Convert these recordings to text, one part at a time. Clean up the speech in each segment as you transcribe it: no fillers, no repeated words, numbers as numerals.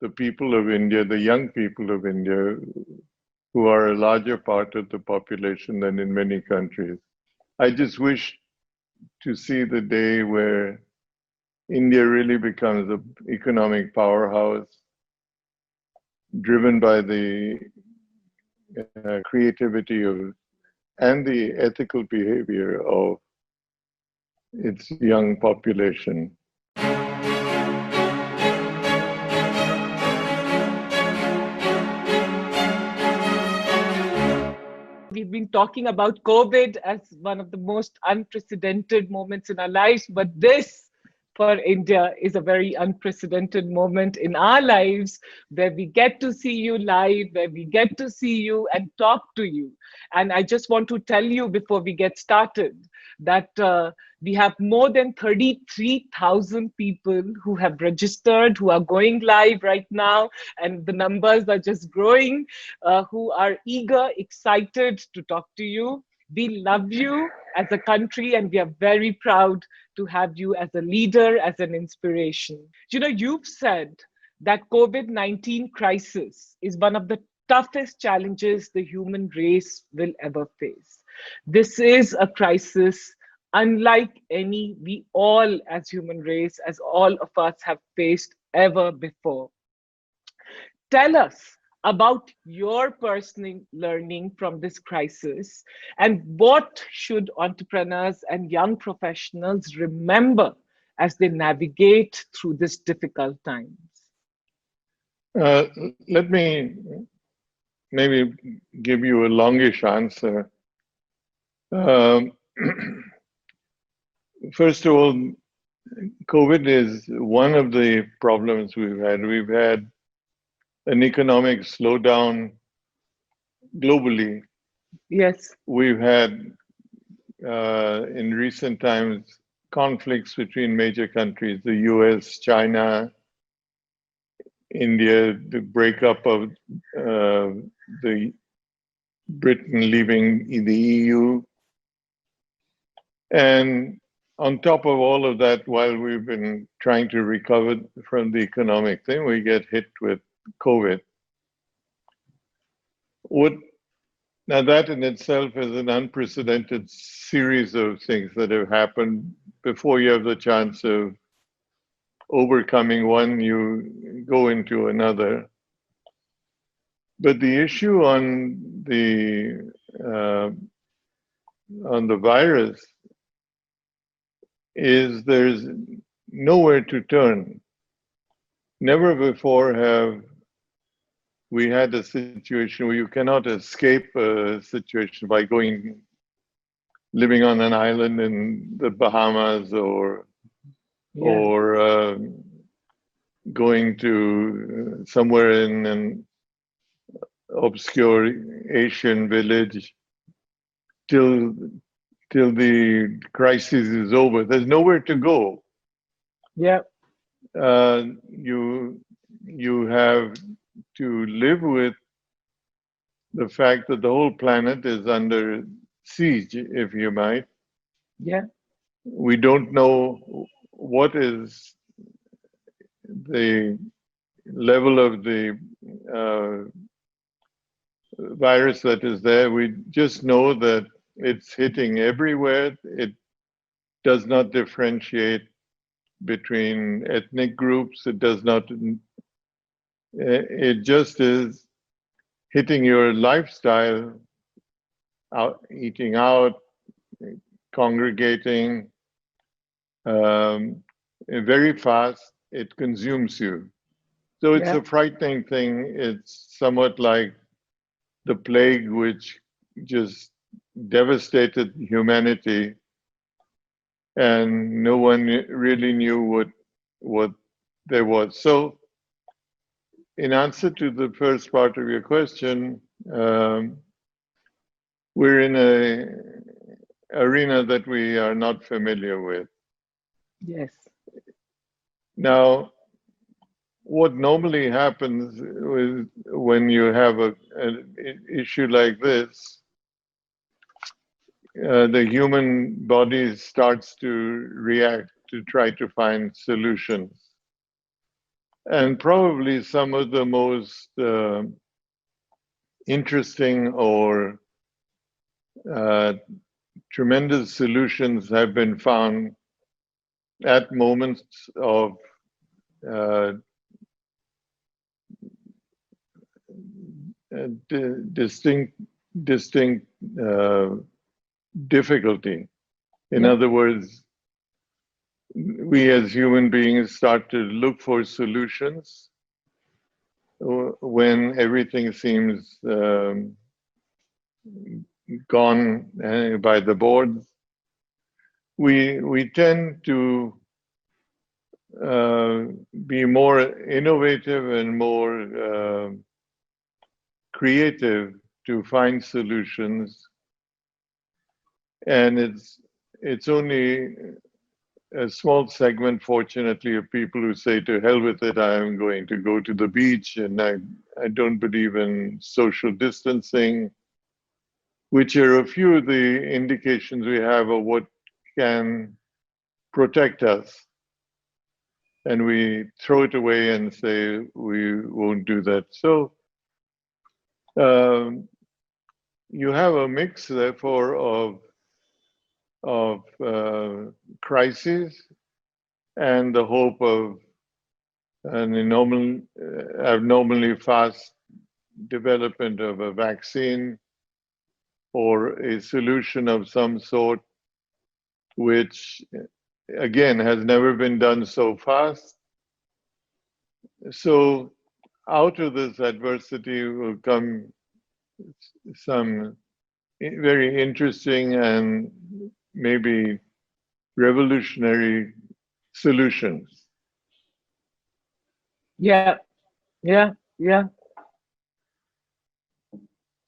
the people of India, the young people of India, who are a larger part of the population than in many countries. I just wish to see the day where India really becomes an economic powerhouse driven by the creativity of and the ethical behavior of its young population. We've been talking about COVID as one of the most unprecedented moments in our lives, but this for India is a very unprecedented moment in our lives where we get to see you live, where we get to see you and talk to you. And I just want to tell you before we get started that we have more than 33,000 people who have registered, who are going live right now, and the numbers are just growing, who are eager, excited to talk to you. We love you as a country, and we are very proud to have you as a leader, as an inspiration. You know, you've said that COVID-19 crisis is one of the toughest challenges the human race will ever face. This is a crisis unlike any we all as human race, as all of us have faced ever before. Tell us about your personal learning from this crisis and what should entrepreneurs and young professionals remember as they navigate through this difficult times. Let me maybe give you a longish answer. First of all, COVID is one of the problems we've had. We've had an economic slowdown globally. Yes. We've had, in recent times, conflicts between major countries, the US, China, India, the breakup of the Britain leaving the EU. And on top of all of that, while we've been trying to recover from the economic thing, we get hit with COVID. Now that in itself is an unprecedented series of things that have happened. Before you have the chance of overcoming one, you go into another. But the issue on the virus is there's nowhere to turn. Never before have we had a situation where you cannot escape a situation by living on an island in the Bahamas or going to somewhere in an obscure Asian village till the crisis is over. There's nowhere to go. Yeah. You have to live with the fact that the whole planet is under siege, if you might. Yeah. We don't know what is the level of the virus that is there. We just know that it's hitting everywhere. It does not differentiate between ethnic groups. It does not. It just is hitting your lifestyle, eating out, congregating, very fast. It consumes you. So it's a frightening thing. It's somewhat like the plague, which just devastated humanity, and no one really knew what there was. So, in answer to the first part of your question, we're in an arena that we are not familiar with. Yes. Now, what normally happens when you have an issue like this, the human body starts to react to try to find solutions. And probably some of the most interesting or uh, tremendous solutions have been found at moments of uh, distinct uh, difficulty. In Yeah. other words, we as human beings start to look for solutions when everything seems gone by the boards. We tend to uh, be more innovative and more creative to find solutions, and it's only a small segment, fortunately, of people who say, to hell with it, I'm going to go to the beach, and I don't believe in social distancing, which are a few of the indications we have of what can protect us. And we throw it away and say we won't do that. So um, you have a mix, therefore, of crises and the hope of an abnormally fast development of a vaccine or a solution of some sort, which again has never been done so fast. So out of this adversity will come some very interesting and maybe revolutionary solutions. Yeah. Yeah. Yeah.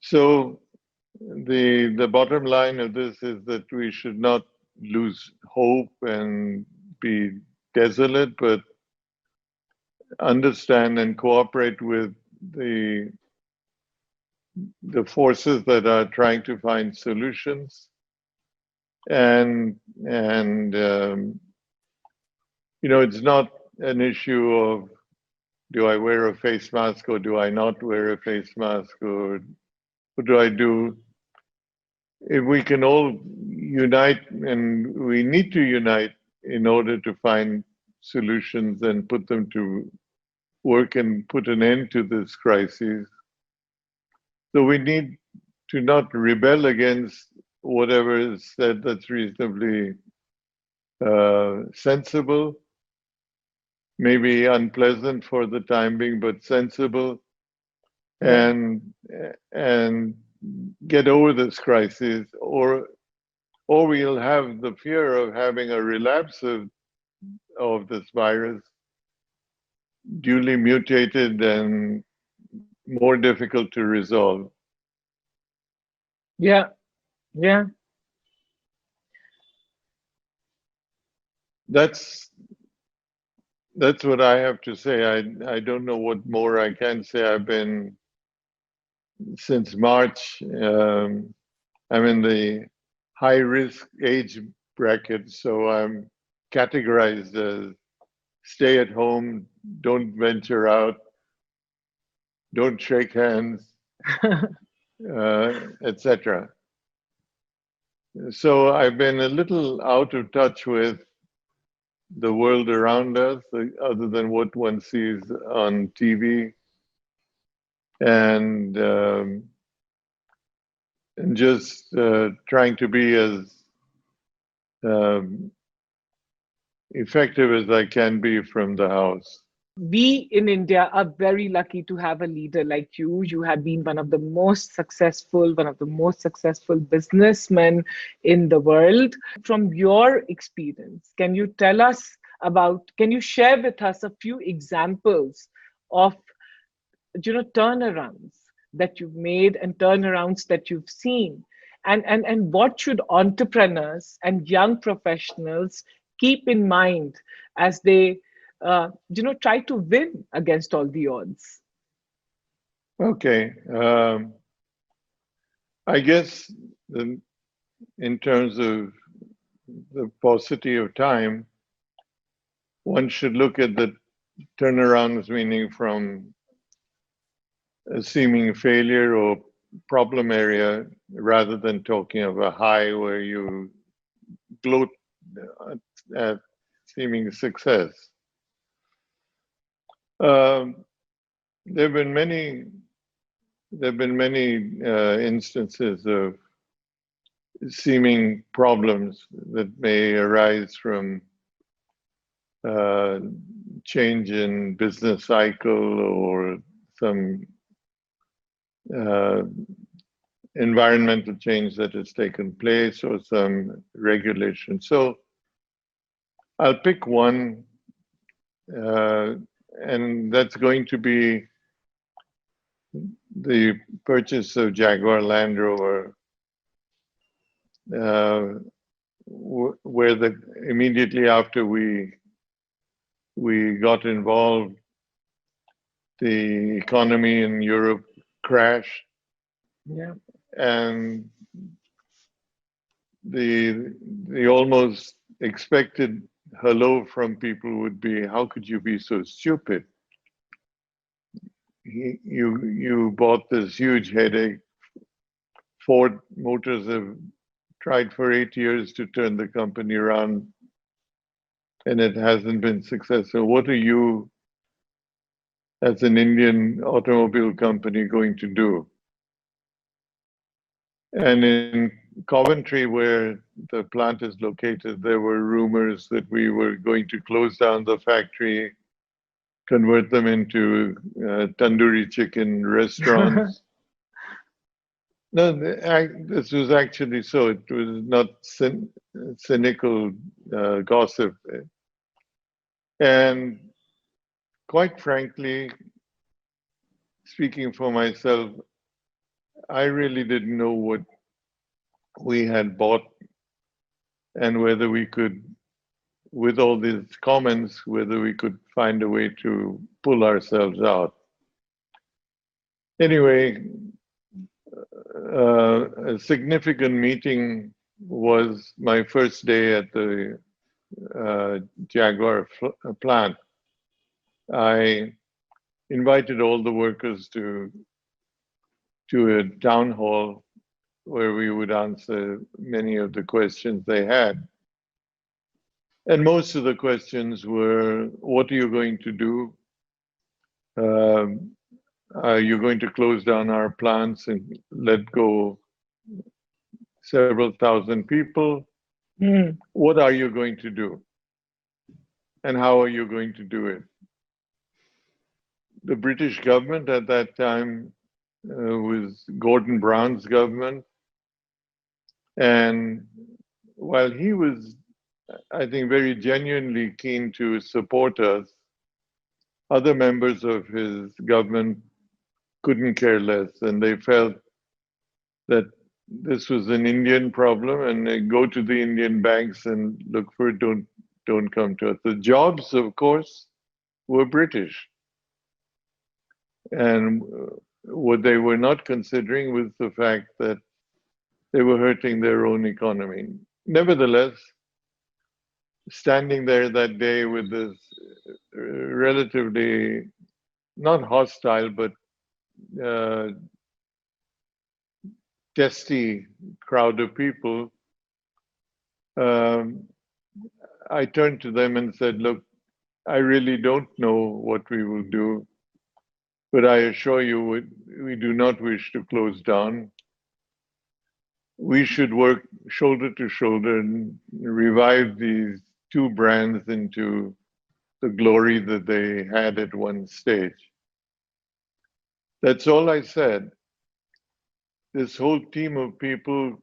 So the bottom line of this is that we should not lose hope and be desolate, but understand and cooperate with the the forces that are trying to find solutions, and it's not an issue of do I wear a face mask or do I not wear a face mask, or what do I do. If we can all unite, and we need to unite in order to find solutions and put them to work and put an end to this crisis. So we need to not rebel against whatever is said that's reasonably sensible, maybe unpleasant for the time being, but sensible, Yeah. and and get over this crisis, or we'll have the fear of having a relapse of this virus, duly mutated and more difficult to resolve. Yeah. Yeah. That's that's what I have to say. I don't know what more I can say. I've been since March. I'm in the high risk age bracket, so I'm categorized as stay at home, don't venture out, don't shake hands, etc. So I've been a little out of touch with the world around us, other than what one sees on TV, and just trying to be as um, effective as I can be from the house. We in India are very lucky to have a leader like you. You have been one of the most successful businessmen in the world. From your experience, can you share with us a few examples of, turnarounds that you've made and turnarounds that you've seen? And what should entrepreneurs and young professionals keep in mind as they try to win against all the odds? Okay. I guess the, in terms of the paucity of time, one should look at the turnarounds, meaning from a seeming failure or problem area, rather than talking of a high where you gloat at seeming success. Um, there have been many instances of seeming problems that may arise from change in business cycle or some uh, environmental change that has taken place or some regulation. So I'll pick one, and that's going to be the purchase of Jaguar Land Rover, where immediately after we got involved, the economy in Europe crashed, Yeah. and the almost expected hello from people would be, "How could you be so stupid? You bought this huge headache. Ford Motors have tried for 8 years to turn the company around, and it hasn't been successful. What are you, as an Indian automobile company, going to do?" And in Coventry, where the plant is located, there were rumors that we were going to close down the factory, convert them into tandoori chicken restaurants. No, this was actually so. It was not cynical gossip. And quite frankly, speaking for myself, I really didn't know what we had bought and whether we could, with all these comments, whether we could find a way to pull ourselves out. Anyway, a significant meeting was my first day at the Jaguar plant. I invited all the workers to a town hall where we would answer many of the questions they had. And most of the questions were, what are you going to do? Are you going to close down our plants and let go several thousand people? Mm. What are you going to do? And how are you going to do it? The British government at that time was Gordon Brown's government. And while he was, I think, very genuinely keen to support us, other members of his government couldn't care less. And they felt that this was an Indian problem, and they go to the Indian banks and look for it, don't come to us. The jobs, of course, were British. And what they were not considering was the fact that they were hurting their own economy. Nevertheless, standing there that day with this relatively not hostile but uh, testy crowd of people, um, I turned to them and said, "Look, I really don't know what we will do, but I assure you we do not wish to close down. We should work shoulder to shoulder and revive these two brands into the glory that they had at one stage." That's all I said. This whole team of people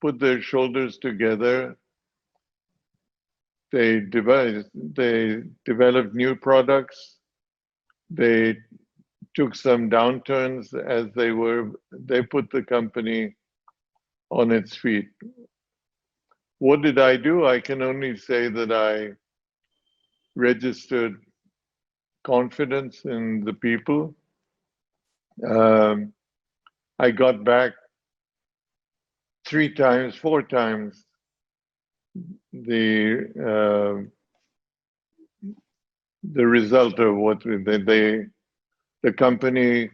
put their shoulders together. They developed new products. They took some downturns as they put the company on its feet. What did I do? I can only say that I registered confidence in the people. Um, I got back 3 times, 4 times the the result of what the company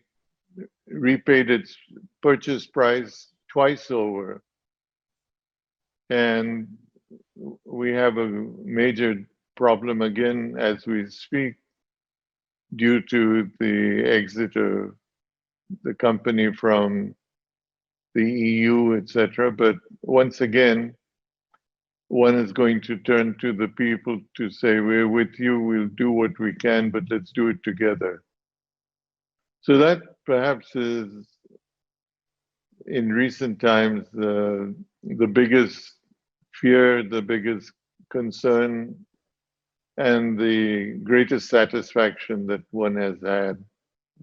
repaid its purchase price twice over, and we have a major problem again as we speak due to the exit of the company from the EU, etc. But once again, one is going to turn to the people to say, we're with you, we'll do what we can, but let's do it together. So that perhaps is, in recent times, the biggest fear, the biggest concern, and the greatest satisfaction that one has had.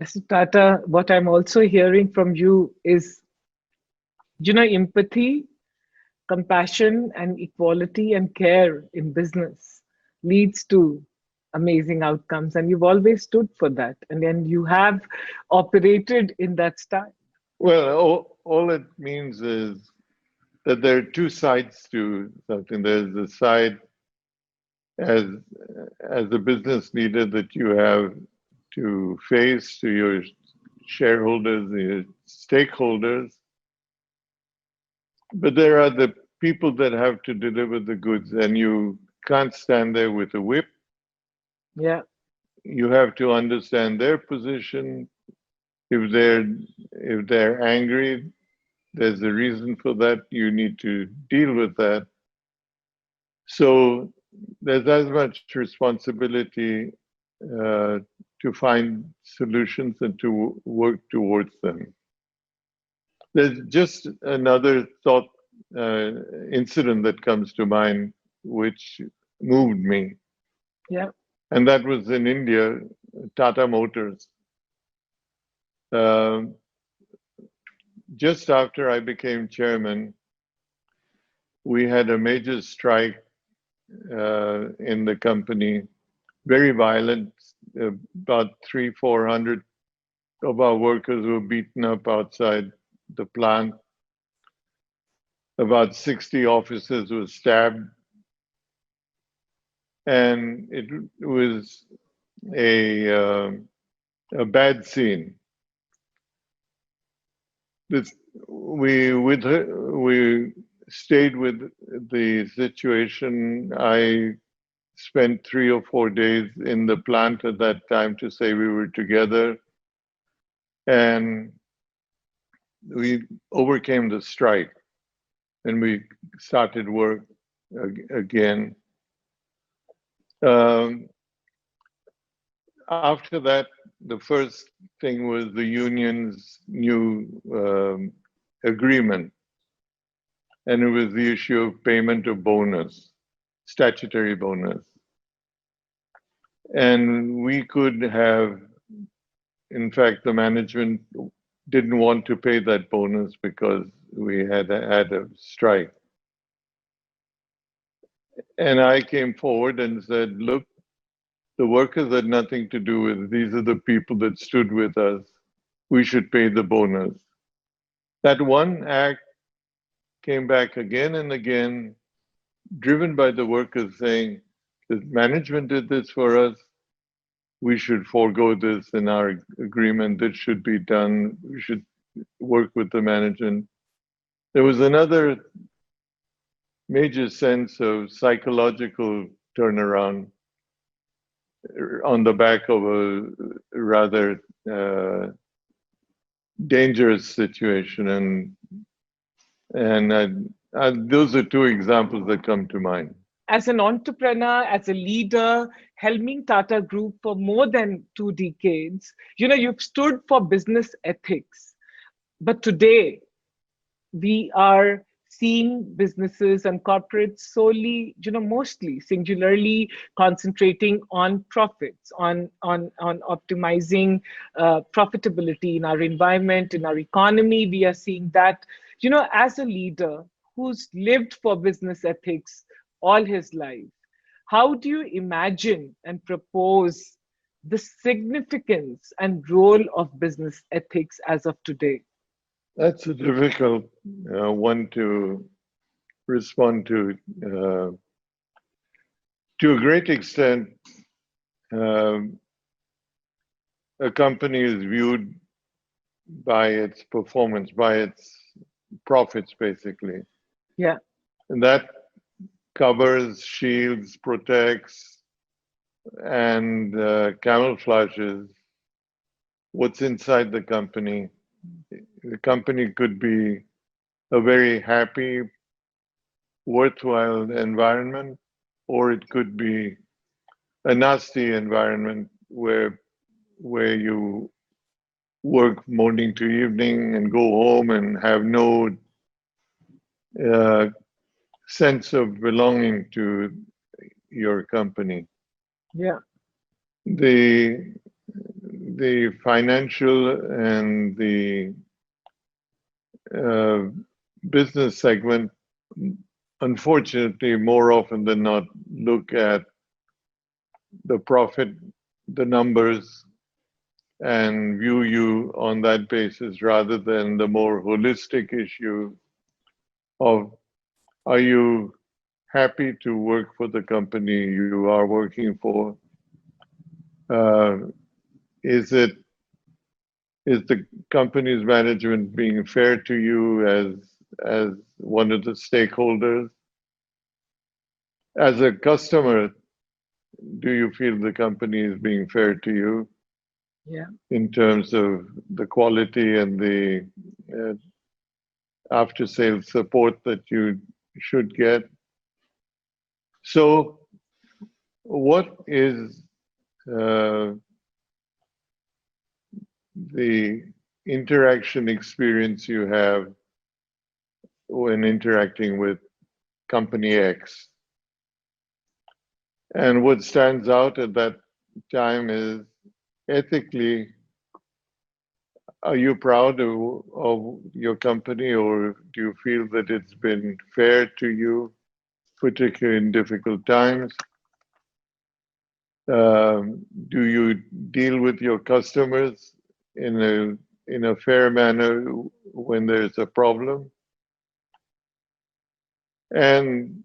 Mr. Tata, what I'm also hearing from you is, empathy, compassion, and equality and care in business leads to amazing outcomes. And you've always stood for that. And then you have operated in that style. Well, all it means is that there are two sides to something. There's the side as a business leader that you have to face to your shareholders, your stakeholders, but there are the people that have to deliver the goods, and you can't stand there with a whip. Yeah. You have to understand their position. If they're angry, there's a reason for that. You need to deal with that. So there's as much responsibility to find solutions and to work towards them. There's just another thought incident that comes to mind, which moved me, Yeah. and that was in India, Tata Motors. Um just after I became chairman, we had a major strike in the company, very violent. About 400 of our workers were beaten up outside the plant. About 60 officers were stabbed, and it was a a bad scene. This we stayed with the situation. I spent 3 or 4 days in the plant at that time to say we were together, and we overcame the strike, and we started work again. Um, After that, the first thing was the union's new agreement, and it was the issue of payment of bonus, statutory bonus. And we could have, in fact, the management didn't want to pay that bonus because we had had a strike. And I came forward and said, look, the workers had nothing to do with it. These are the people that stood with us. We should pay the bonus. That one act came back again and again, driven by the workers saying, the management did this for us. We should forego this in our agreement. This should be done. We should work with the management. There was another major sense of psychological turnaround on the back of a rather dangerous situation, and those are two examples that come to mind. As an entrepreneur, as a leader, helming Tata Group for more than 2 decades, you've stood for business ethics. But today, we are seeing businesses and corporates solely, mostly singularly concentrating on profits, on optimizing profitability in our environment, in our economy. We are seeing that, as a leader who's lived for business ethics all his life, how do you imagine and propose the significance and role of business ethics as of today? That's a difficult one to respond to. To a great extent, um, a company is viewed by its performance, by its profits, basically. Yeah. And that covers, shields, protects, and camouflages what's inside the company. The company could be a very happy, worthwhile environment, or it could be a nasty environment where you work morning to evening and go home and have no uh, sense of belonging to your company. Yeah. The the financial and the uh, business segment, unfortunately, more often than not, look at the profit, the numbers, and view you on that basis rather than the more holistic issue of, are you happy to work for the company you are working for? Uh, is it is the company's management being fair to you as one of the stakeholders? As a customer, do you feel the company is being fair to you Yeah. in terms of the quality and the uh, after sales support that you should get? So, what is uh, the interaction experience you have when interacting with company X? And what stands out at that time is, ethically, are you proud of your company, or do you feel that it's been fair to you, particularly in difficult times? Do you deal with your customers in a fair manner when there's a problem? And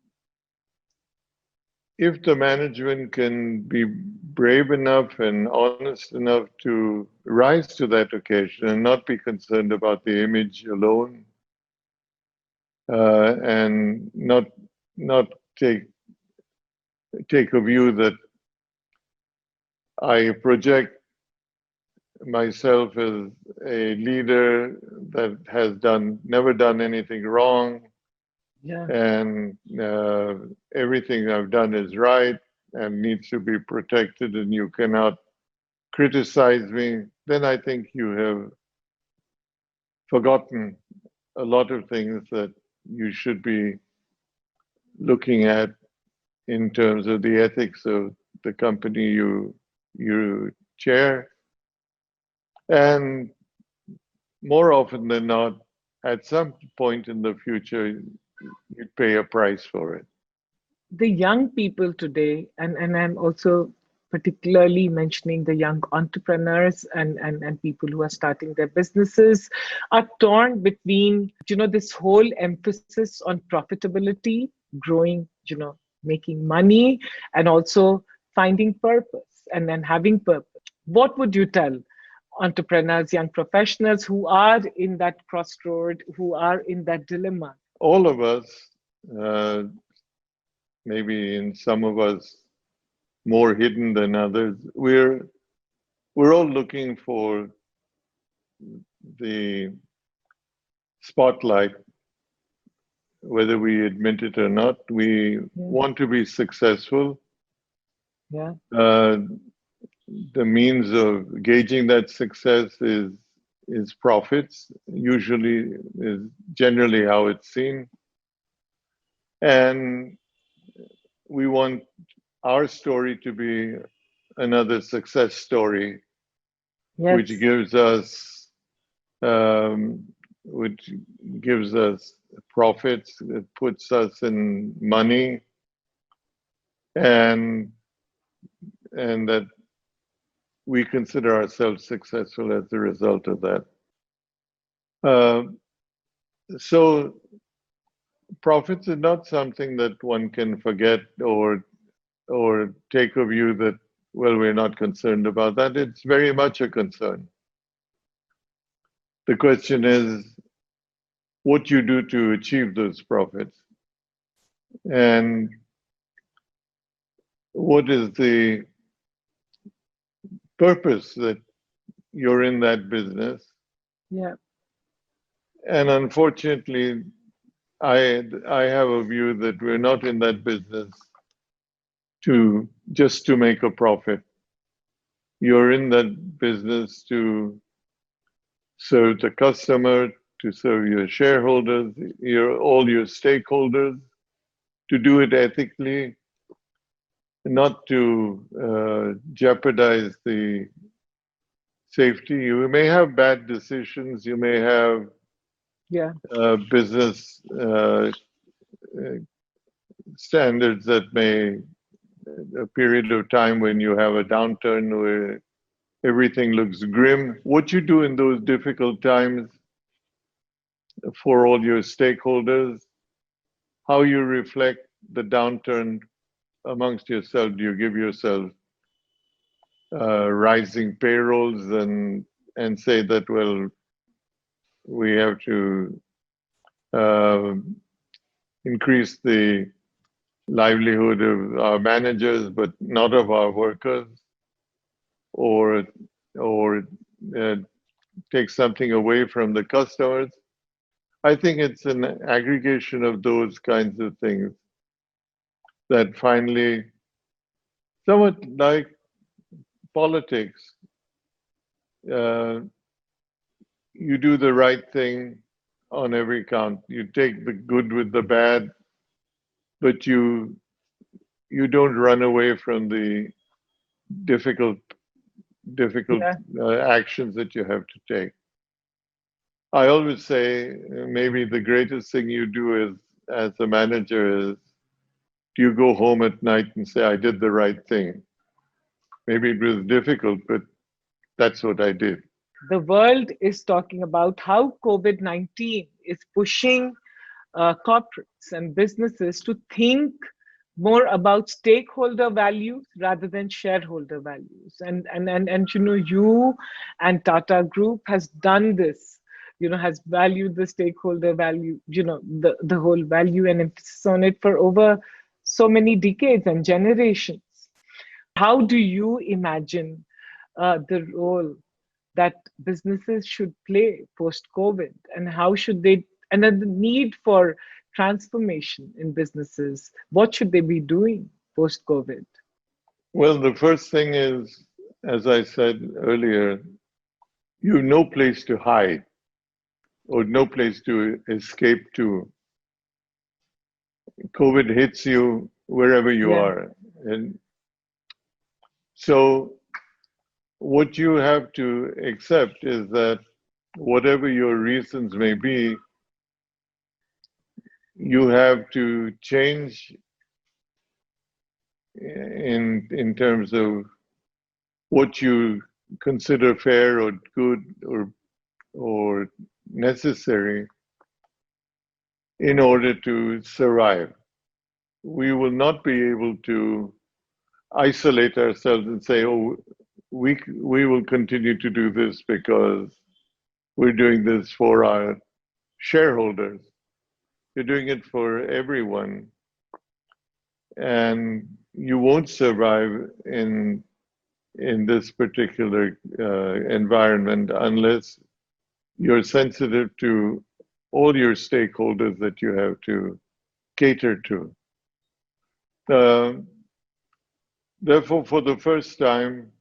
if the management can be brave enough and honest enough to rise to that occasion and not be concerned about the image alone, and not take a view that I project myself as a leader that has never done anything wrong, Yeah. and everything I've done is right and needs to be protected, and you cannot criticize me, then I think you have forgotten a lot of things that you should be looking at in terms of the ethics of the company you chair. And more often than not, at some point in the future, you'd pay a price for it. The young people today, and I'm also particularly mentioning the young entrepreneurs and people who are starting their businesses, are torn between, this whole emphasis on profitability, growing, making money, and also finding purpose and then having purpose. What would you tell entrepreneurs, young professionals who are in that crossroad, who are in that dilemma? All of us, uh, maybe in some of us more hidden than others, we're all looking for the spotlight, whether we admit it or not. We Yeah. want to be successful. Yeah. Uh, the means of gauging that success is profits. Usually, is generally how it's seen, and we want our story to be another success story, which Yes. gives us um, which gives us profits. It puts us in money, and that we consider ourselves successful as a result of that. Uh, so profits is not something that one can forget or take a view that well, we're not concerned about that. It's very much a concern. The question is what you do to achieve those profits, and what is the purpose that you're in that business. Yeah. And unfortunately, I have a view that we're not in that business to just to make a profit. You're in that business to serve the customer, to serve your shareholders, all your stakeholders, to do it ethically, not to jeopardize the safety. You may have bad decisions. You may have Yeah. business standards that may, a period of time when you have a downturn where everything looks grim. What you do in those difficult times for all your stakeholders, how you reflect the downturn amongst yourself. Do you give yourself rising payrolls and say that, well, we have to uh, increase the livelihood of our managers, but not of our workers, or or uh, take something away from the customers. I think it's an aggregation of those kinds of things that finally, somewhat like politics, uh, you do the right thing on every count. You take the good with the bad, but you don't run away from the difficult difficult Yeah. actions that you have to take. I always say maybe the greatest thing you do is as a manager is you go home at night and say, I did the right thing. Maybe it was difficult, but that's what I did. The world is talking about how COVID-19 is pushing corporates and businesses to think more about stakeholder values rather than shareholder values. And you know, you and Tata Group has done this, you know, has valued the stakeholder value, you know, the whole value and emphasis on it for over so many decades and generations. How do you imagine the role that businesses should play post COVID, and how should they, and then the need for transformation in businesses? What should they be doing post COVID? Well, the first thing is, as I said earlier, you have no place to hide or no place to escape to. COVID hits you wherever you Yeah, are. And so what you have to accept is that whatever your reasons may be, you have to change in terms of what you consider fair or good or necessary in order to survive. We will not be able to isolate ourselves and say, oh, we will continue to do this because we're doing this for our shareholders. You're doing it for everyone, and you won't survive in this particular environment unless you're sensitive to all your stakeholders that you have to cater to. Uh, Therefore, for the first time,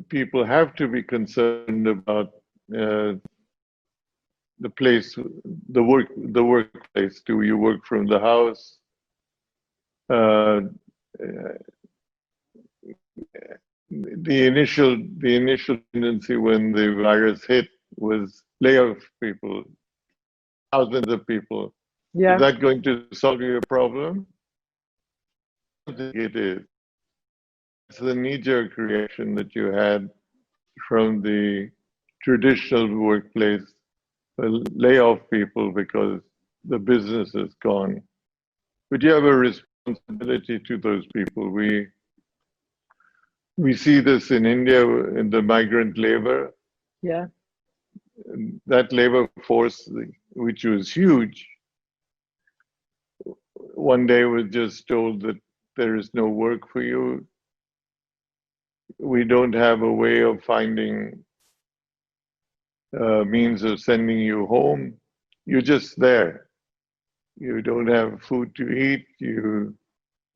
people have to be concerned about uh, the place, the workplace. Do you work from the house? Uh, the initial tendency when the virus hit was lay off people, thousands of people. Is yeah, that going to solve your problem? I don't think it is. That's the knee-jerk reaction that you had from the traditional workplace. Lay off people because the business is gone. But you have a responsibility to those people. We see this in India in the migrant labor. Yeah. That labor force, which was huge, one day was just told that there is no work for you. We don't have a way of finding means of sending you home. You're just there. You don't have food to eat. You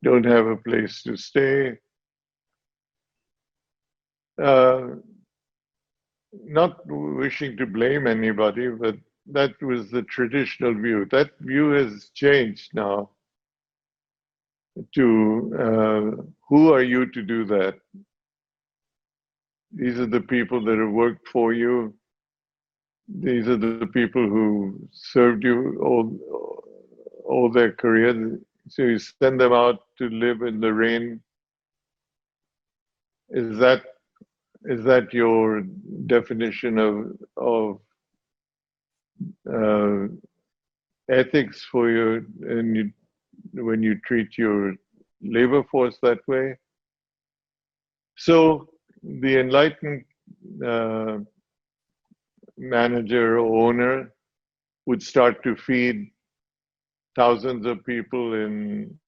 don't have a place to stay. Uh, Not wishing to blame anybody, but that was the traditional view. That view has changed now to who are you to do that? These are the people that have worked for you. These are the people who served you all their career. So you send them out to live in the rain. Is that your definition of uh, ethics for your and you, when you treat your labor force that way? So the enlightened uh, manager or owner would start to feed thousands of people in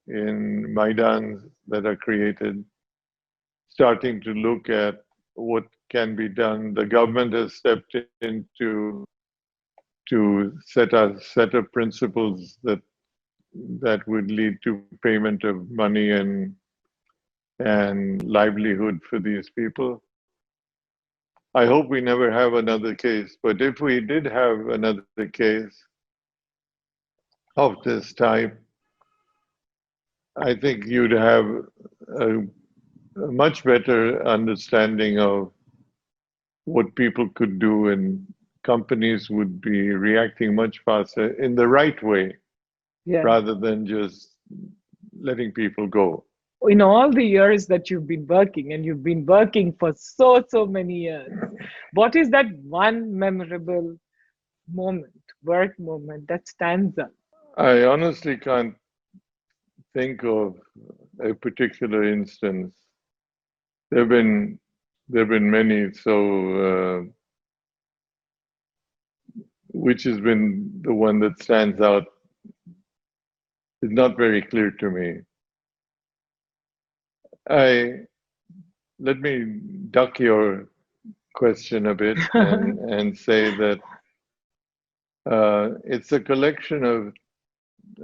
Maidans that are created, starting to look at what can be done. The government has stepped in to set a set of principles that would lead to payment of money and livelihood for these people. I hope we never have another case, but if we did have another case of this type, I think you'd have a much better understanding of what people could do, and companies would be reacting much faster in the right way Yeah. rather than just letting people go. In all the years that you've been working, and you've been working for so many years, what is that one memorable moment, work moment that stands out? I honestly can't think of a particular instance. There've been there've been many, so which has been the one that stands out is not very clear to me. I Let me duck your question a bit and say that it's a collection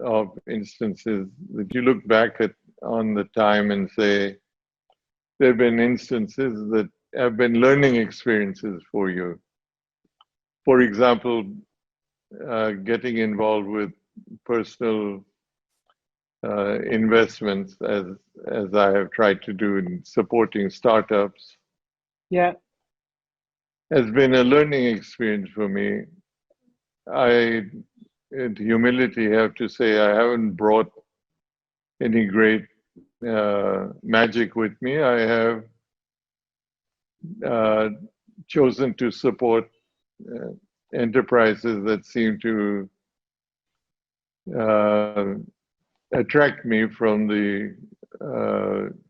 of instances that you look back at on the time and say there have been instances that have been learning experiences for you. For example, getting involved with personal investments, as I have tried to do in supporting startups, Yeah. has been a learning experience for me. I, in humility, have to say I haven't brought any great magic with me. I have uh, chosen to support uh, enterprises that seem to uh, attract me from the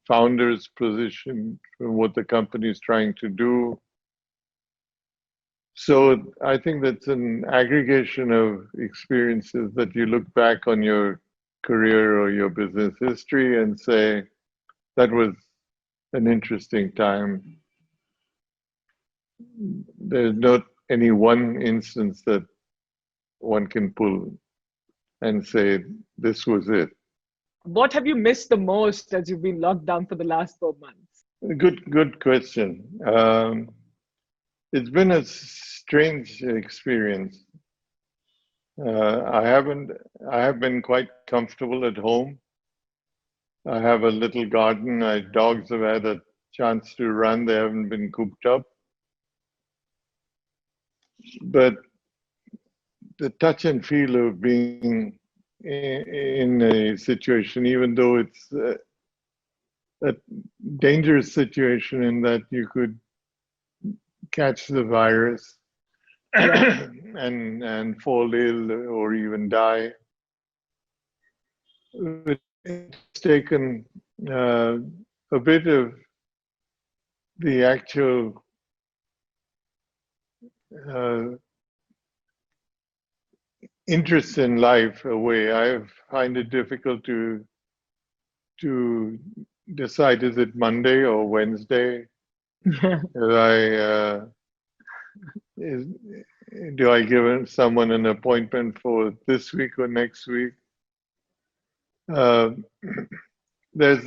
founder's position, from what the company is trying to do. So I think that's an aggregation of experiences that you look back on your career or your business history and say, that was an interesting time. There's not any one instance that one can pull and say, this was it. What have you missed the most as you've been locked down for the last 4 months? Good question. It's been a strange experience. I haven't. I have been quite comfortable at home. I have a little garden. My dogs have had a chance to run. They haven't been cooped up. But the touch and feel of being in a situation, even though it's a dangerous situation in that you could catch the virus Yeah. and fall ill or even die. It's taken a bit of the actual uh, interest in life away. I find it difficult to decide, is it Monday or Wednesday? Is is, do I give someone an appointment for this week or next week? Uh, there's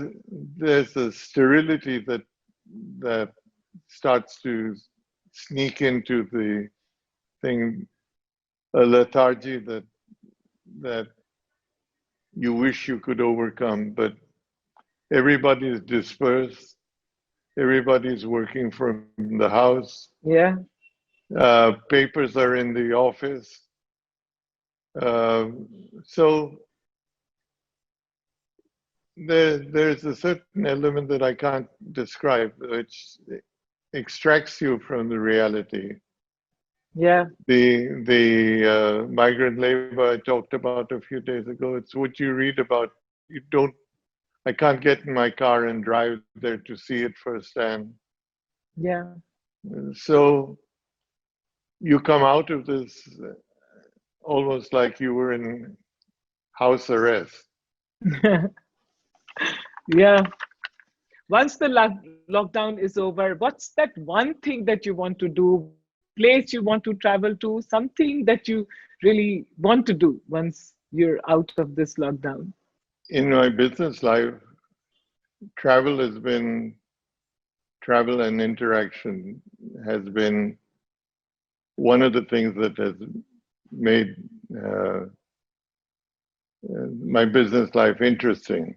there's a sterility that starts to sneak into the thing, a lethargy that you wish you could overcome, but everybody's dispersed. Everybody's working from the house. Yeah. Papers are in the office. Uh, so there's a certain element that I can't describe, which extracts you from the reality. Yeah. The migrant labor I talked about a few days ago, it's what you read about. You don't. I can't get in my car and drive there to see it firsthand. Yeah. So you come out of this almost like you were in house arrest. Yeah. Once the lockdown is over, what's that one thing that you want to do, place you want to travel to, something that you really want to do once you're out of this lockdown? In my business life, travel has been travel and interaction has been one of the things that has made uh, my business life interesting.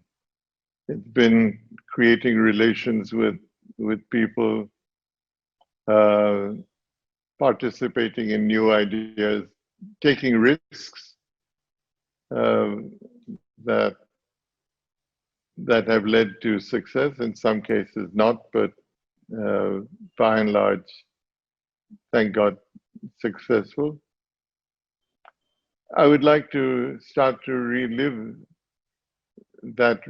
It's been creating relations with people, uh, participating in new ideas, taking risks uh, that that have led to success. In some cases, not, but uh, by and large, thank God, successful. I would like to start to relive that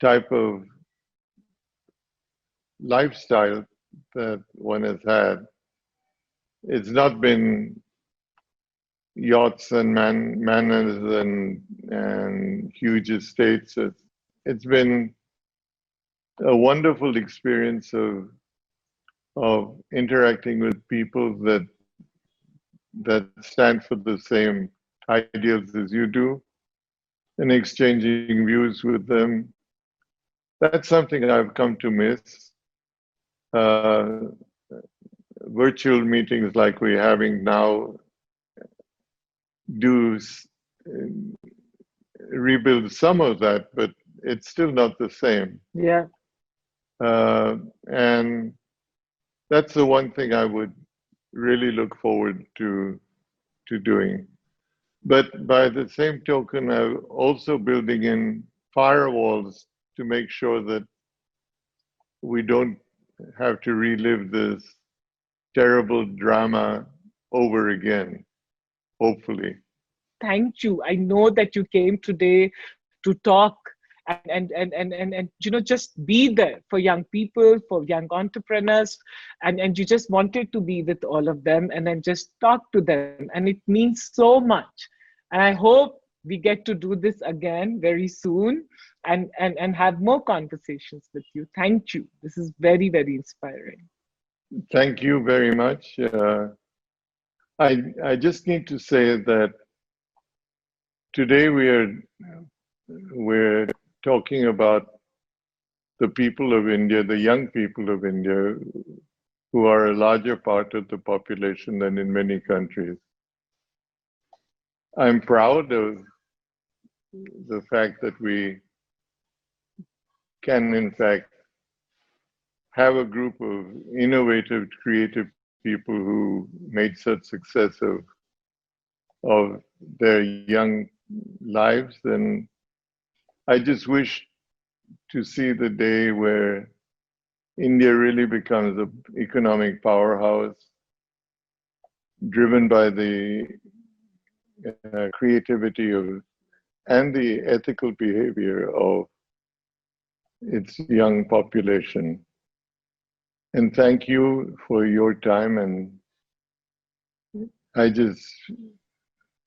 type of lifestyle that one has had. It's not been yachts and manors and huge estates. It's been a wonderful experience of interacting with people that stand for the same ideals as you do and exchanging views with them. That's something I've come to miss. Uh, Virtual meetings like we're having now do rebuild some of that, but it's still not the same. Yeah. And that's the one thing I would really look forward to doing. But by the same token, I'm also building in firewalls to make sure that we don't have to relive this terrible drama over again, hopefully. Thank you. I know that you came today to talk and just be there for young people, for young entrepreneurs, and you just wanted to be with all of them and then just talk to them. And it means so much. And I hope we get to do this again very soon and have more conversations with you. Thank you. This is very, very inspiring. Thank you very much. I just need to say that today we're talking about the people of India, the young people of India, who are a larger part of the population than in many countries. I'm proud of the fact that we can, in fact, have a group of innovative, creative people who made such success of their young lives. And I just wish to see the day where India really becomes an economic powerhouse driven by the creativity of and the ethical behavior its young population. And thank you for your time. And I just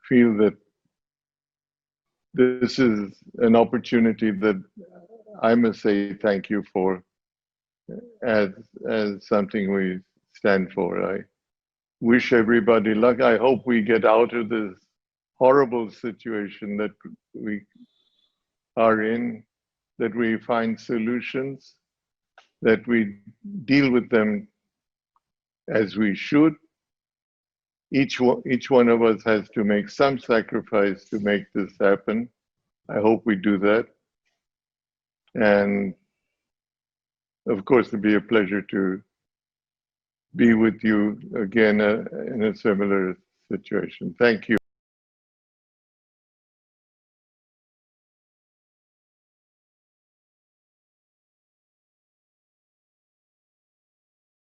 feel that this is an opportunity that I must say thank you for as as something we stand for. I wish everybody luck. I hope we get out of this horrible situation that we are in, that we find solutions, that we deal with them as we should. Each one of us has to make some sacrifice to make this happen. I hope we do that. And of course, it'd be a pleasure to be with you again in a similar situation. Thank you.